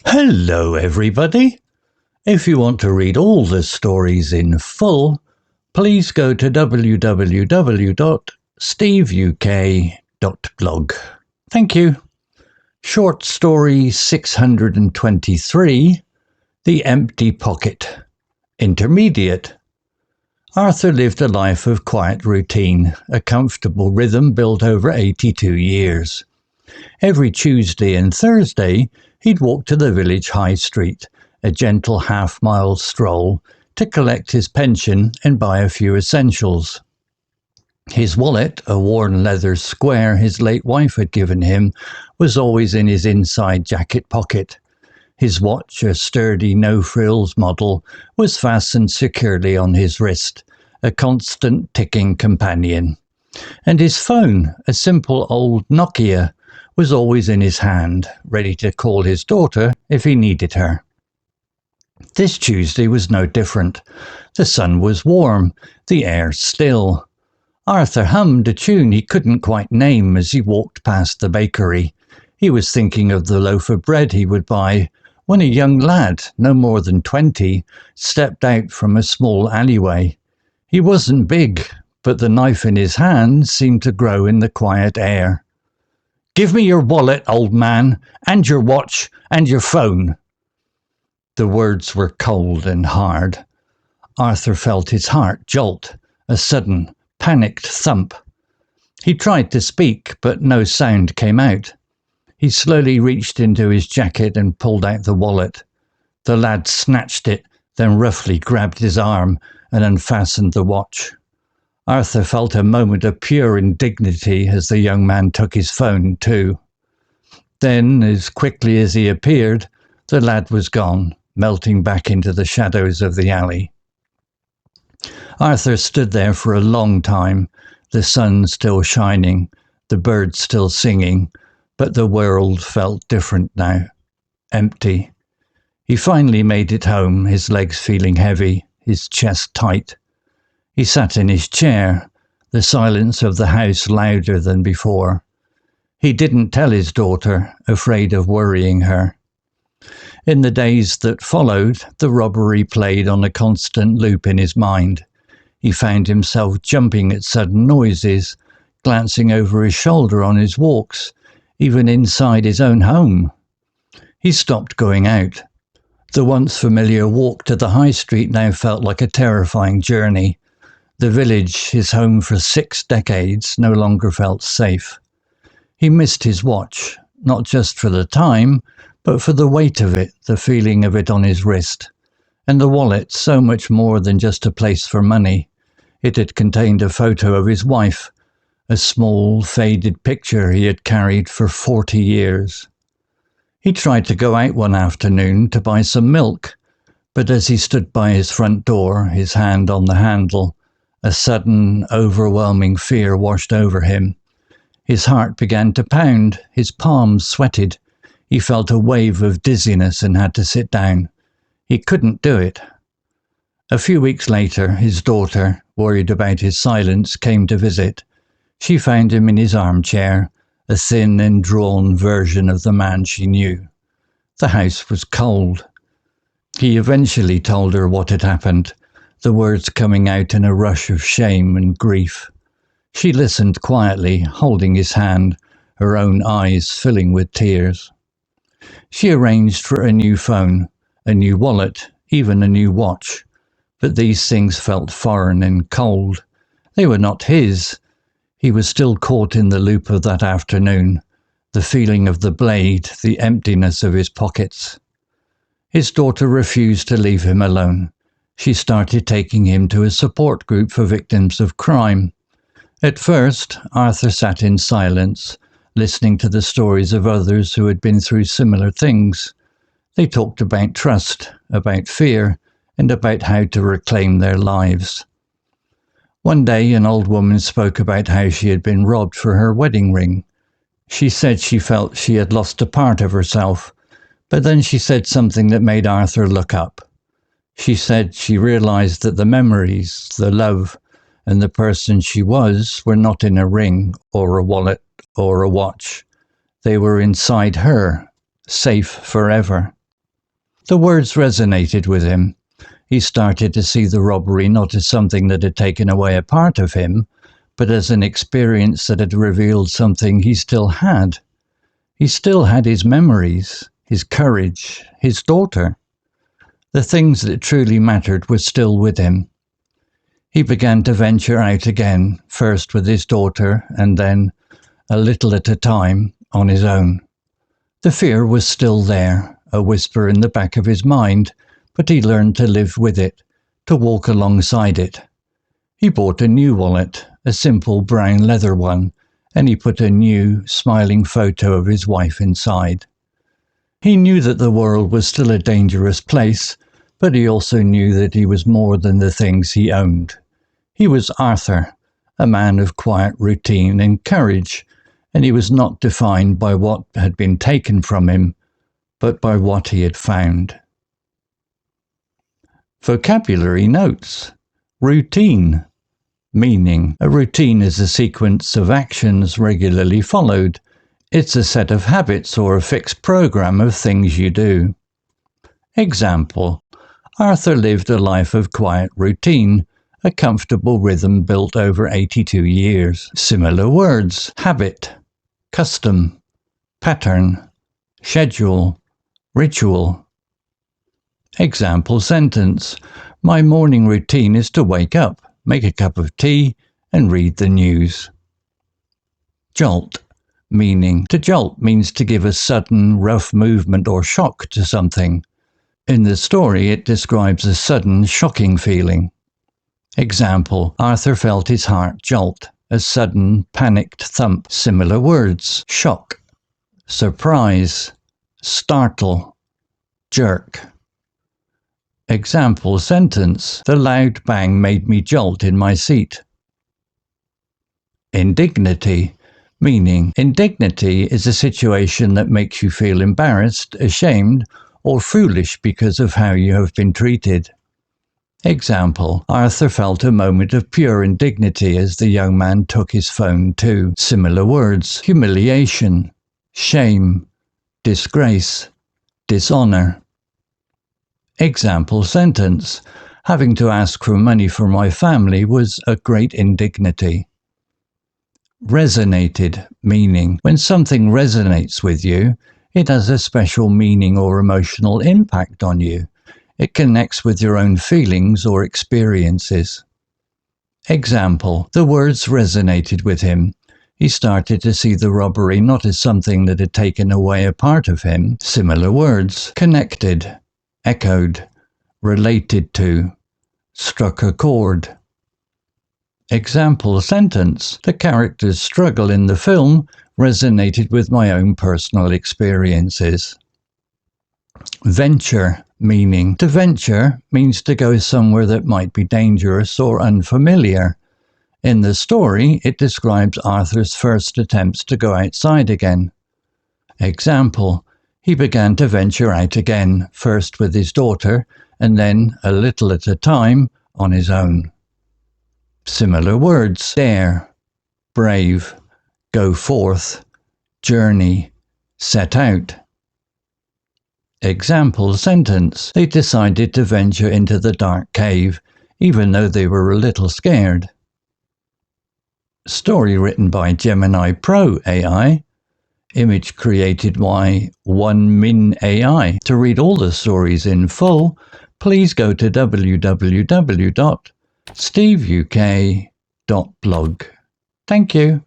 Hello everybody! If you want to read all the stories in full, please go to www.steveuk.blog. Thank you. Short story 623, The Empty Pocket. Intermediate. Arthur lived a life of quiet routine, a comfortable rhythm built over 82 years. Every Tuesday and Thursday, he'd walk to the village high street, a gentle half-mile stroll, to collect his pension and buy a few essentials. His wallet, a worn leather square his late wife had given him, was always in his inside jacket pocket. His watch, a sturdy no-frills model, was fastened securely on his wrist, a constant ticking companion. And his phone, a simple old Nokia, was always in his hand, ready to call his daughter if he needed her. This Tuesday was no different. The sun was warm, the air still. Arthur hummed a tune he couldn't quite name as he walked past the bakery. He was thinking of the loaf of bread he would buy when a young lad, no more than 20, stepped out from a small alleyway. He wasn't big, but the knife in his hand seemed to grow in the quiet air. "Give me your wallet, old man, and your watch, and your phone." The words were cold and hard. Arthur felt his heart jolt, a sudden, panicked thump. He tried to speak, but no sound came out. He slowly reached into his jacket and pulled out the wallet. The lad snatched it, then roughly grabbed his arm and unfastened the watch. Arthur felt a moment of pure indignity as the young man took his phone too. Then, as quickly as he appeared, the lad was gone, melting back into the shadows of the alley. Arthur stood there for a long time, the sun still shining, the birds still singing, but the world felt different now, empty. He finally made it home, his legs feeling heavy, his chest tight. He sat in his chair, the silence of the house louder than before. He didn't tell his daughter, afraid of worrying her. In the days that followed, the robbery played on a constant loop in his mind. He found himself jumping at sudden noises, glancing over his shoulder on his walks, even inside his own home. He stopped going out. The once familiar walk to the high street now felt like a terrifying journey. The village, his home for 6 decades, no longer felt safe. He missed his watch, not just for the time, but for the weight of it, the feeling of it on his wrist. And the wallet, so much more than just a place for money. It had contained a photo of his wife, a small, faded picture he had carried for 40 years. He tried to go out one afternoon to buy some milk, but as he stood by his front door, his hand on the handle, a sudden, overwhelming fear washed over him. His heart began to pound, his palms sweated. He felt a wave of dizziness and had to sit down. He couldn't do it. A few weeks later, his daughter, worried about his silence, came to visit. She found him in his armchair, a thin and drawn version of the man she knew. The house was cold. He eventually told her what had happened, the words coming out in a rush of shame and grief. She listened quietly, holding his hand, her own eyes filling with tears. She arranged for a new phone, a new wallet, even a new watch. But these things felt foreign and cold. They were not his. He was still caught in the loop of that afternoon, the feeling of the blade, the emptiness of his pockets. His daughter refused to leave him alone. She started taking him to a support group for victims of crime. At first, Arthur sat in silence, listening to the stories of others who had been through similar things. They talked about trust, about fear, and about how to reclaim their lives. One day, an old woman spoke about how she had been robbed for her wedding ring. She said she felt she had lost a part of herself, but then she said something that made Arthur look up. She said she realized that the memories, the love, and the person she was were not in a ring or a wallet or a watch. They were inside her, safe forever. The words resonated with him. He started to see the robbery not as something that had taken away a part of him, but as an experience that had revealed something he still had. He still had his memories, his courage, his daughter. The things that truly mattered were still with him. He began to venture out again, first with his daughter, and then, a little at a time, on his own. The fear was still there, a whisper in the back of his mind, but he learned to live with it, to walk alongside it. He bought a new wallet, a simple brown leather one, and he put a new, smiling photo of his wife inside. He knew that the world was still a dangerous place, but he also knew that he was more than the things he owned. He was Arthur, a man of quiet routine and courage, and he was not defined by what had been taken from him, but by what he had found. Vocabulary notes. Routine. Meaning, a routine is a sequence of actions regularly followed. It's a set of habits or a fixed program of things you do. Example. Arthur lived a life of quiet routine, a comfortable rhythm built over 82 years. Similar words. Habit, custom, pattern, schedule, ritual. Example sentence. My morning routine is to wake up, make a cup of tea, and read the news. Jolt. Meaning. To jolt means to give a sudden, rough movement or shock to something. In the story, it describes a sudden, shocking feeling. Example. Arthur felt his heart jolt, a sudden, panicked thump. Similar words. Shock, surprise, startle, jerk. Example sentence. The loud bang made me jolt in my seat. Indignity. Meaning, indignity is a situation that makes you feel embarrassed, ashamed, or foolish because of how you have been treated. Example. Arthur felt a moment of pure indignity as the young man took his phone too. Similar words. Humiliation, shame, disgrace, dishonor. Example sentence. Having to ask for money for my family was a great indignity. Resonated. Meaning. When something resonates with you, it has a special meaning or emotional impact on you. It connects with your own feelings or experiences. Example. The words resonated with him. He started to see the robbery not as something that had taken away a part of him. Similar words. Connected, echoed, related to, struck a chord. Example sentence. The character's struggle in the film resonated with my own personal experiences. Venture. Meaning. To venture means to go somewhere that might be dangerous or unfamiliar. In the story, it describes Arthur's first attempts to go outside again. Example. He began to venture out again, first with his daughter, and then, a little at a time, on his own. Similar words. Dare, brave, go forth, journey, set out. Example sentence. They decided to venture into the dark cave, even though they were a little scared. Story written by Gemini Pro AI. Image created by 1min AI. To read all the stories in full, please go to www.steveuk.blog. Thank you.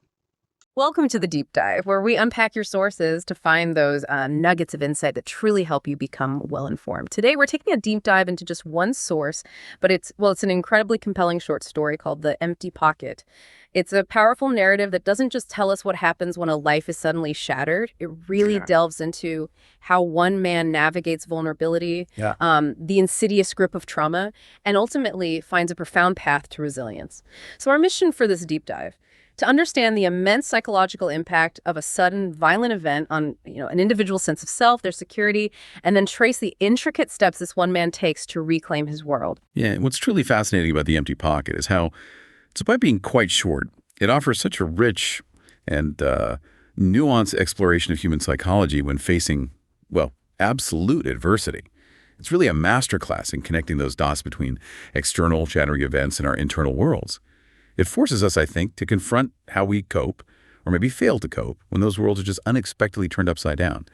Welcome to the Deep Dive, where we unpack your sources to find those nuggets of insight that truly help you become well-informed. Today, we're taking a deep dive into just one source, but it's an incredibly compelling short story called The Empty Pocket. It's a powerful narrative that doesn't just tell us what happens when a life is suddenly shattered. It really delves into how one man navigates vulnerability, the insidious grip of trauma, and ultimately finds a profound path to resilience. So our mission for this deep dive: to understand the immense psychological impact of a sudden, violent event on an individual's sense of self, their security, and then trace the intricate steps this one man takes to reclaim his world. Yeah, and what's truly fascinating about The Empty Pocket is how, despite being quite short, it offers such a rich and nuanced exploration of human psychology when facing, absolute adversity. It's really a masterclass in connecting those dots between external shattering events and our internal worlds. It forces us, I think, to confront how we cope, or maybe fail to cope, when those worlds are just unexpectedly turned upside down.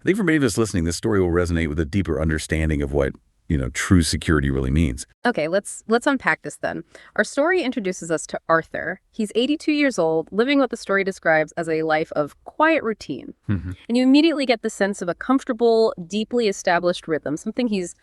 I think for many of us listening, this story will resonate with a deeper understanding of what, true security really means. Okay, let's unpack this then. Our story introduces us to Arthur. He's 82 years old, living what the story describes as a life of quiet routine. And you immediately get the sense of a comfortable, deeply established rhythm, something he's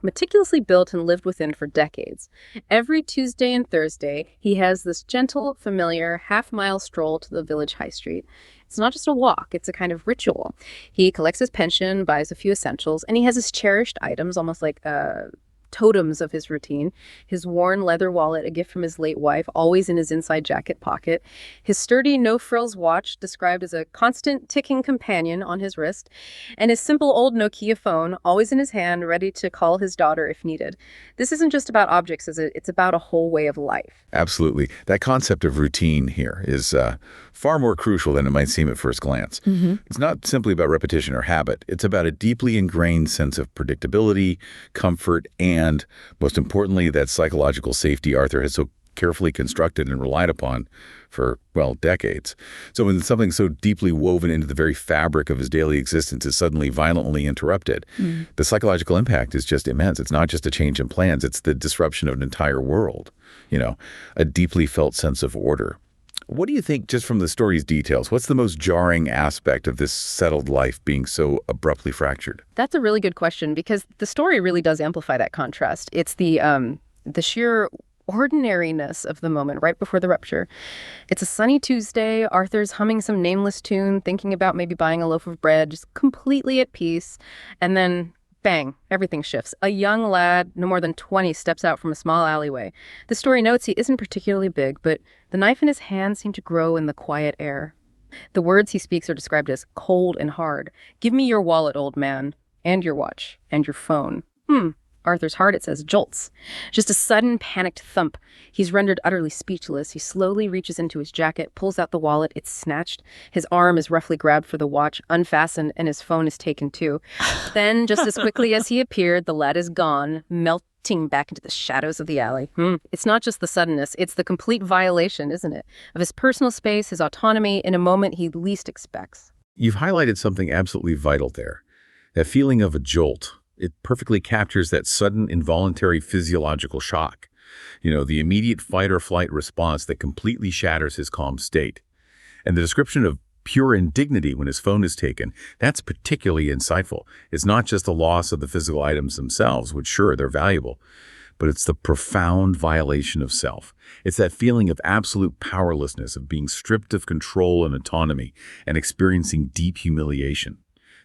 meticulously built and lived within for decades. Every Tuesday and Thursday, he has this gentle, familiar half-mile stroll to the village high street. It's not just a walk, it's a kind of ritual. He collects his pension, buys a few essentials, and he has his cherished items, almost like totems of his routine. His worn leather wallet, a gift from his late wife, always in his inside jacket pocket. His sturdy no-frills watch, described as a constant ticking companion on his wrist. And his simple old Nokia phone, always in his hand, ready to call his daughter if needed. This isn't just about objects, is it? It's about a whole way of life. Absolutely. That concept of routine here is far more crucial than it might seem at first glance. It's not simply about repetition or habit. It's about a deeply ingrained sense of predictability, comfort, and, most importantly, that psychological safety Arthur has so carefully constructed and relied upon for, decades. So when something so deeply woven into the very fabric of his daily existence is suddenly violently interrupted, the psychological impact is just immense. It's not just a change in plans. It's the disruption of an entire world, a deeply felt sense of order. What do you think, just from the story's details, what's the most jarring aspect of this settled life being so abruptly fractured? That's a really good question, because the story really does amplify that contrast. It's the sheer ordinariness of the moment right before the rupture. It's a sunny Tuesday. Arthur's humming some nameless tune, thinking about maybe buying a loaf of bread, just completely at peace. And then, bang, everything shifts. A young lad, no more than 20, steps out from a small alleyway. The story notes he isn't particularly big, but the knife in his hand seemed to grow in the quiet air. The words he speaks are described as cold and hard. "Give me your wallet, old man, and your watch, and your phone." Arthur's heart, it says, jolts. Just a sudden, panicked thump. He's rendered utterly speechless. He slowly reaches into his jacket, pulls out the wallet. It's snatched. His arm is roughly grabbed for the watch, unfastened, and his phone is taken too. Then, just as quickly as he appeared, the lad is gone, melting back into the shadows of the alley. It's not just the suddenness, it's the complete violation, isn't it? Of his personal space, his autonomy, in a moment he least expects. You've highlighted something absolutely vital there. That feeling of a jolt. It perfectly captures that sudden involuntary physiological shock. The immediate fight or flight response that completely shatters his calm state. And the description of pure indignity when his phone is taken, that's particularly insightful. It's not just the loss of the physical items themselves, which sure, they're valuable, but it's the profound violation of self. It's that feeling of absolute powerlessness, of being stripped of control and autonomy and experiencing deep humiliation.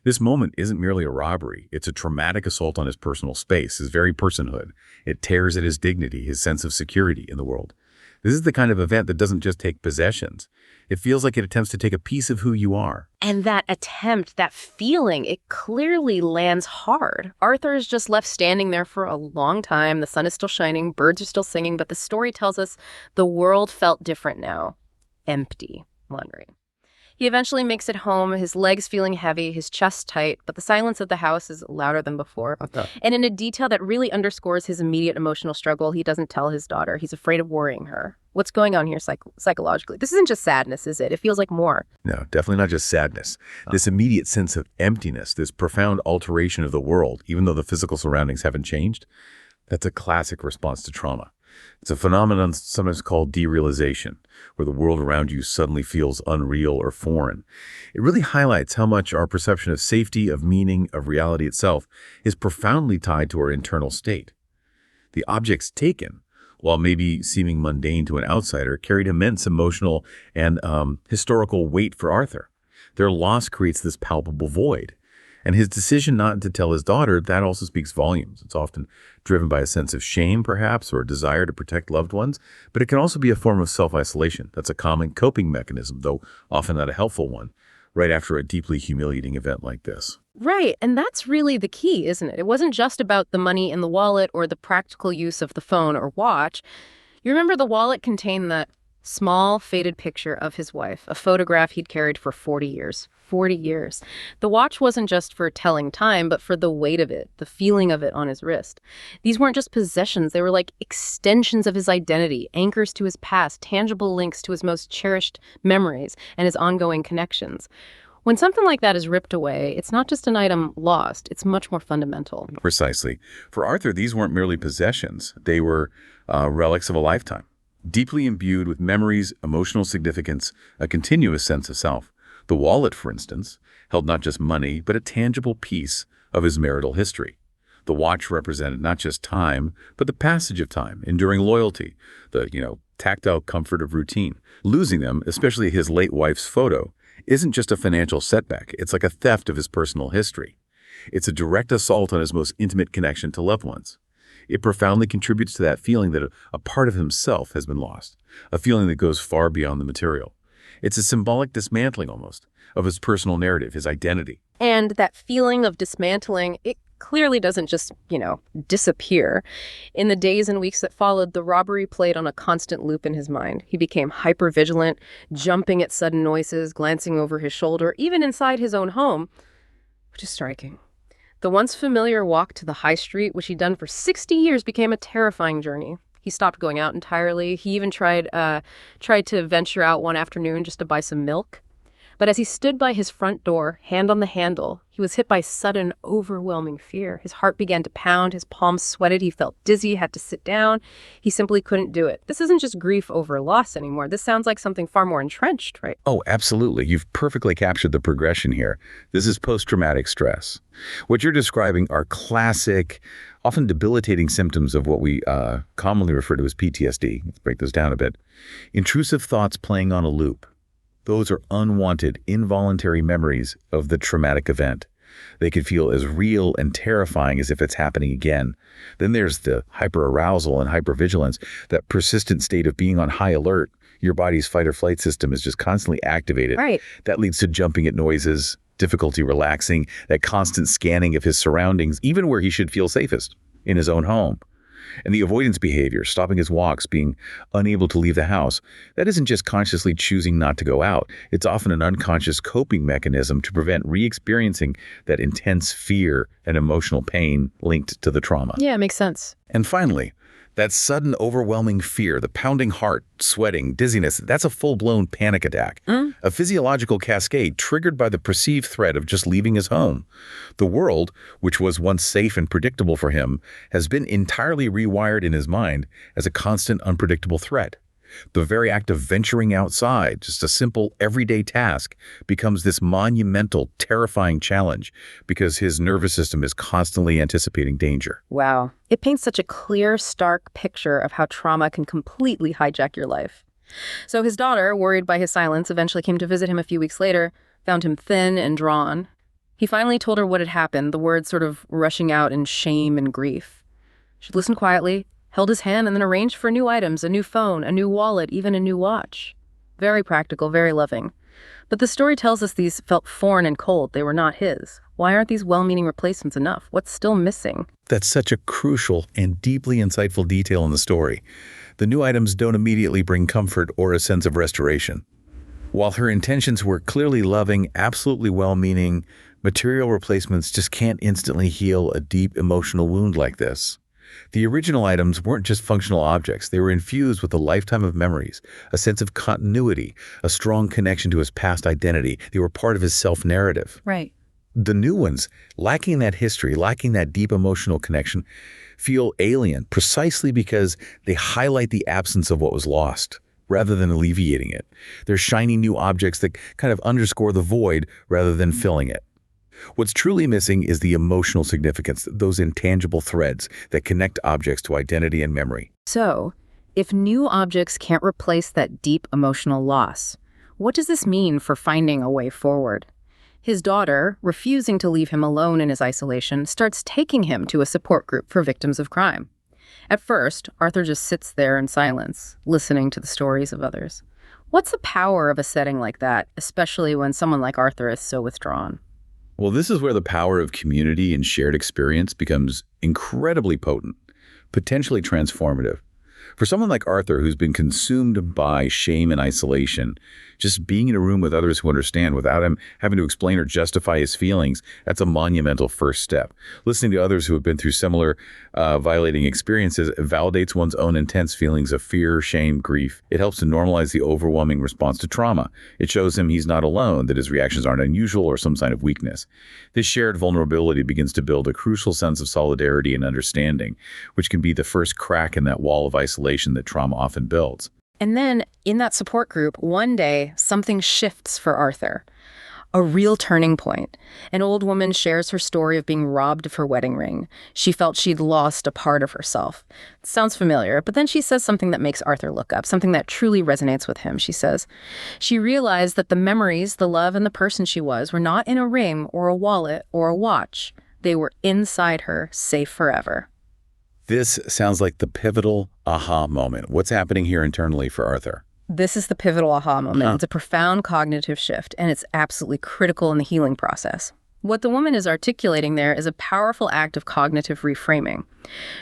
This moment isn't merely a robbery. It's a traumatic assault on his personal space, his very personhood. It tears at his dignity, his sense of security in the world. This is the kind of event that doesn't just take possessions. It feels like it attempts to take a piece of who you are. And that attempt, that feeling, it clearly lands hard. Arthur is just left standing there for a long time. The sun is still shining, birds are still singing, but the story tells us the world felt different now. Empty. Wondering. He eventually makes it home, his legs feeling heavy, his chest tight, but the silence of the house is louder than before. And in a detail that really underscores his immediate emotional struggle, he doesn't tell his daughter. He's afraid of worrying her. What's going on here psychologically? This isn't just sadness, is it? It feels like more. No, definitely not just sadness. This immediate sense of emptiness, this profound alteration of the world, even though the physical surroundings haven't changed, that's a classic response to trauma. It's a phenomenon sometimes called derealization, where the world around you suddenly feels unreal or foreign. It really highlights how much our perception of safety, of meaning, of reality itself is profoundly tied to our internal state. The objects taken, while maybe seeming mundane to an outsider, carried immense emotional and historical weight for Arthur. Their loss creates this palpable void. And his decision not to tell his daughter, that also speaks volumes. It's often driven by a sense of shame, perhaps, or a desire to protect loved ones. But it can also be a form of self-isolation. That's a common coping mechanism, though often not a helpful one, right after a deeply humiliating event like this. Right, and that's really the key, isn't it? It wasn't just about the money in the wallet or the practical use of the phone or watch. You remember the wallet contained that small, faded picture of his wife, a photograph he'd carried for 40 years. 40 years. The watch wasn't just for telling time, but for the weight of it, the feeling of it on his wrist. These weren't just possessions. They were like extensions of his identity, anchors to his past, tangible links to his most cherished memories and his ongoing connections. When something like that is ripped away, it's not just an item lost, it's much more fundamental. Precisely. For Arthur, these weren't merely possessions. They were relics of a lifetime, deeply imbued with memories, emotional significance, a continuous sense of self. The wallet, for instance, held not just money, but a tangible piece of his marital history. The watch represented not just time, but the passage of time, enduring loyalty, the, tactile comfort of routine. Losing them, especially his late wife's photo, isn't just a financial setback. It's like a theft of his personal history. It's a direct assault on his most intimate connection to loved ones. It profoundly contributes to that feeling that a part of himself has been lost, a feeling that goes far beyond the material. It's a symbolic dismantling almost of his personal narrative, his identity. And that feeling of dismantling, it clearly doesn't just, disappear. In the days and weeks that followed, the robbery played on a constant loop in his mind. He became hyper-vigilant, jumping at sudden noises, glancing over his shoulder, even inside his own home, which is striking. The once familiar walk to the high street, which he'd done for 60 years, became a terrifying journey. He stopped going out entirely. He even tried to venture out one afternoon just to buy some milk. But as he stood by his front door, hand on the handle, he was hit by sudden, overwhelming fear. His heart began to pound, his palms sweated, he felt dizzy, had to sit down. He simply couldn't do it. This isn't just grief over loss anymore. This sounds like something far more entrenched, right? Oh, absolutely. You've perfectly captured the progression here. This is post-traumatic stress. What you're describing are classic, often debilitating symptoms of what we commonly refer to as PTSD. Let's break this down a bit. Intrusive thoughts playing on a loop. Those are unwanted, involuntary memories of the traumatic event. They can feel as real and terrifying as if it's happening again. Then there's the hyperarousal and hypervigilance, that persistent state of being on high alert. Your body's fight or flight system is just constantly activated. Right. That leads to jumping at noises, difficulty relaxing, that constant scanning of his surroundings, even where he should feel safest, in his own home. And the avoidance behavior, stopping his walks, being unable to leave the house, that isn't just consciously choosing not to go out. It's often an unconscious coping mechanism to prevent re-experiencing that intense fear and emotional pain linked to the trauma. Yeah, it makes sense. And finally, that sudden overwhelming fear, the pounding heart, sweating, dizziness, that's a full-blown panic attack. A physiological cascade triggered by the perceived threat of just leaving his home. The world, which was once safe and predictable for him, has been entirely rewired in his mind as a constant, unpredictable threat. The very act of venturing outside, just a simple, everyday task, becomes this monumental, terrifying challenge because his nervous system is constantly anticipating danger. Wow. It paints such a clear, stark picture of how trauma can completely hijack your life. So his daughter, worried by his silence, eventually came to visit him a few weeks later, found him thin and drawn. He finally told her what had happened, the words sort of rushing out in shame and grief. She listened quietly, held his hand, and then arranged for new items, a new phone, a new wallet, even a new watch. Very practical, very loving. But the story tells us these felt foreign and cold. They were not his. Why aren't these well-meaning replacements enough? What's still missing? That's such a crucial and deeply insightful detail in the story. The new items don't immediately bring comfort or a sense of restoration. While her intentions were clearly loving, absolutely well-meaning, material replacements just can't instantly heal a deep emotional wound like this. The original items weren't just functional objects. They were infused with a lifetime of memories, a sense of continuity, a strong connection to his past identity. They were part of his self-narrative. Right. The new ones, lacking that history, lacking that deep emotional connection, feel alien precisely because they highlight the absence of what was lost rather than alleviating it. They're shiny new objects that kind of underscore the void rather than filling it. What's truly missing is the emotional significance, those intangible threads that connect objects to identity and memory. So, if new objects can't replace that deep emotional loss, what does this mean for finding a way forward? His daughter, refusing to leave him alone in his isolation, starts taking him to a support group for victims of crime. At first, Arthur just sits there in silence, listening to the stories of others. What's the power of a setting like that, especially when someone like Arthur is so withdrawn? Well, this is where the power of community and shared experience becomes incredibly potent, potentially transformative. For someone like Arthur, who's been consumed by shame and isolation, just being in a room with others who understand without him having to explain or justify his feelings, that's a monumental first step. Listening to others who have been through similar violating experiences validates one's own intense feelings of fear, shame, grief. It helps to normalize the overwhelming response to trauma. It shows him he's not alone, that his reactions aren't unusual or some sign of weakness. This shared vulnerability begins to build a crucial sense of solidarity and understanding, which can be the first crack in that wall of isolation that trauma often builds. And then, in that support group, one day, something shifts for Arthur. A real turning point. An old woman shares her story of being robbed of her wedding ring. She felt she'd lost a part of herself. It sounds familiar, but then she says something that makes Arthur look up, something that truly resonates with him. She says, she realized that the memories, the love, and the person she was were not in a ring or a wallet or a watch. They were inside her, safe forever. This sounds like the pivotal aha moment. What's happening here internally for Arthur? This is the pivotal aha moment. It's a profound cognitive shift, and it's absolutely critical in the healing process. What the woman is articulating there is a powerful act of cognitive reframing.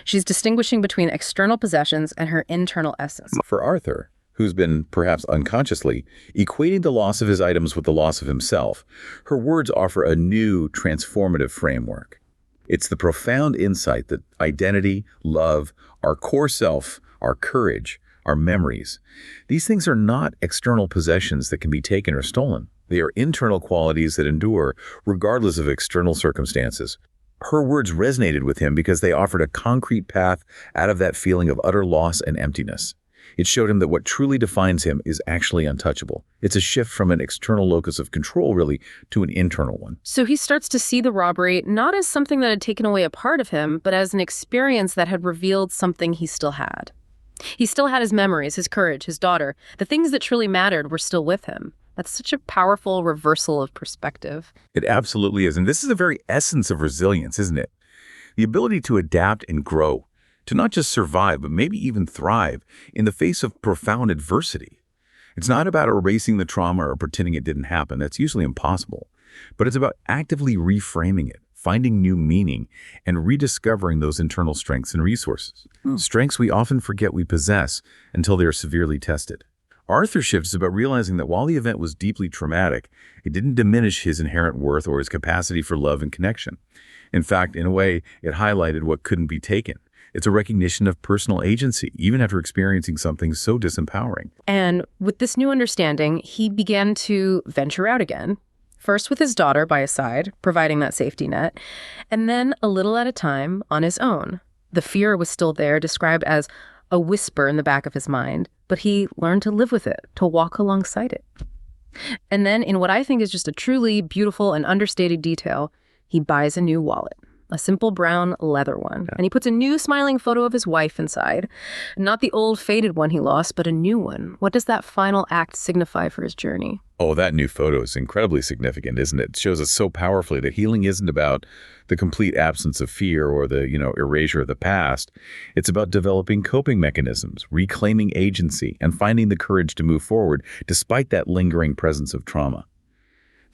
She's distinguishing between external possessions and her internal essence. For Arthur, who's been, perhaps unconsciously, equating the loss of his items with the loss of himself, her words offer a new, transformative framework. It's the profound insight that identity, love, our core self, our courage, our memories, these things are not external possessions that can be taken or stolen. They are internal qualities that endure, regardless of external circumstances. Her words resonated with him because they offered a concrete path out of that feeling of utter loss and emptiness. It showed him that what truly defines him is actually untouchable. It's a shift from an external locus of control, really, to an internal one. So he starts to see the robbery not as something that had taken away a part of him, but as an experience that had revealed something he still had. He still had his memories, his courage, his daughter. The things that truly mattered were still with him. That's such a powerful reversal of perspective. It absolutely is. And this is the very essence of resilience, isn't it? The ability to adapt and grow, to not just survive, but maybe even thrive in the face of profound adversity. It's not about erasing the trauma or pretending it didn't happen. That's usually impossible. But it's about actively reframing it, finding new meaning, and rediscovering those internal strengths and resources. Strengths we often forget we possess until they are severely tested. Arthur's shift is about realizing that while the event was deeply traumatic, it didn't diminish his inherent worth or his capacity for love and connection. In fact, in a way, it highlighted what couldn't be taken. It's a recognition of personal agency, even after experiencing something so disempowering. And with this new understanding, he began to venture out again. First with his daughter by his side, providing that safety net, and then a little at a time on his own. The fear was still there, described as a whisper in the back of his mind, but he learned to live with it, to walk alongside it. And then, in what I think is just a truly beautiful and understated detail, he buys a new wallet. A simple brown leather one. And he puts a new smiling photo of his wife inside. Not the old faded one he lost, but a new one. What does that final act signify for his journey? Oh, that new photo is incredibly significant, isn't it? It shows us so powerfully that healing isn't about the complete absence of fear or the, erasure of the past. It's about developing coping mechanisms, reclaiming agency, and finding the courage to move forward despite that lingering presence of trauma.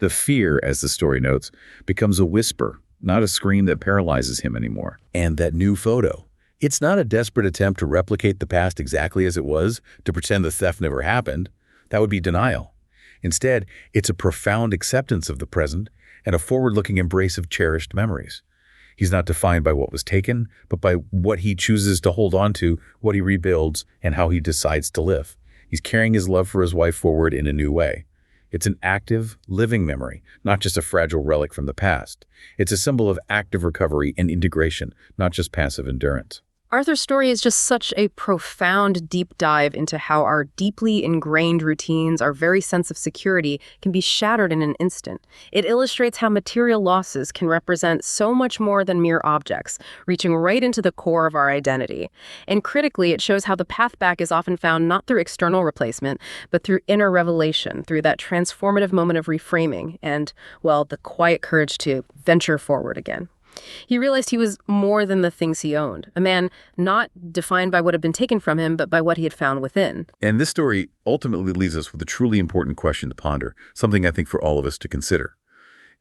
The fear, as the story notes, becomes a whisper, not a scream that paralyzes him anymore. And that new photo, it's not a desperate attempt to replicate the past exactly as it was, to pretend the theft never happened. That would be denial. Instead, it's a profound acceptance of the present and a forward-looking embrace of cherished memories. He's not defined by what was taken, but by what he chooses to hold on to, what he rebuilds, and how he decides to live. He's carrying his love for his wife forward in a new way. It's an active, living memory, not just a fragile relic from the past. It's a symbol of active recovery and integration, not just passive endurance. Arthur's story is just such a profound deep dive into how our deeply ingrained routines, our very sense of security, can be shattered in an instant. It illustrates how material losses can represent so much more than mere objects, reaching right into the core of our identity. And critically, it shows how the path back is often found not through external replacement, but through inner revelation, through that transformative moment of reframing and, well, the quiet courage to venture forward again. He realized he was more than the things he owned, a man not defined by what had been taken from him, but by what he had found within. And this story ultimately leaves us with a truly important question to ponder, something I think for all of us to consider.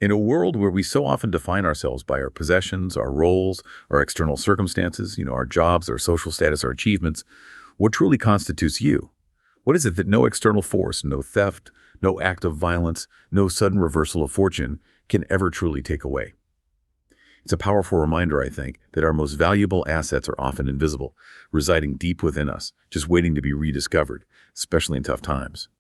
In a world where we so often define ourselves by our possessions, our roles, our external circumstances, our jobs, our social status, our achievements, What truly constitutes you? What is it that no external force, no theft, no act of violence, no sudden reversal of fortune can ever truly take away? It's a powerful reminder, I think, that our most valuable assets are often invisible, residing deep within us, just waiting to be rediscovered, especially in tough times.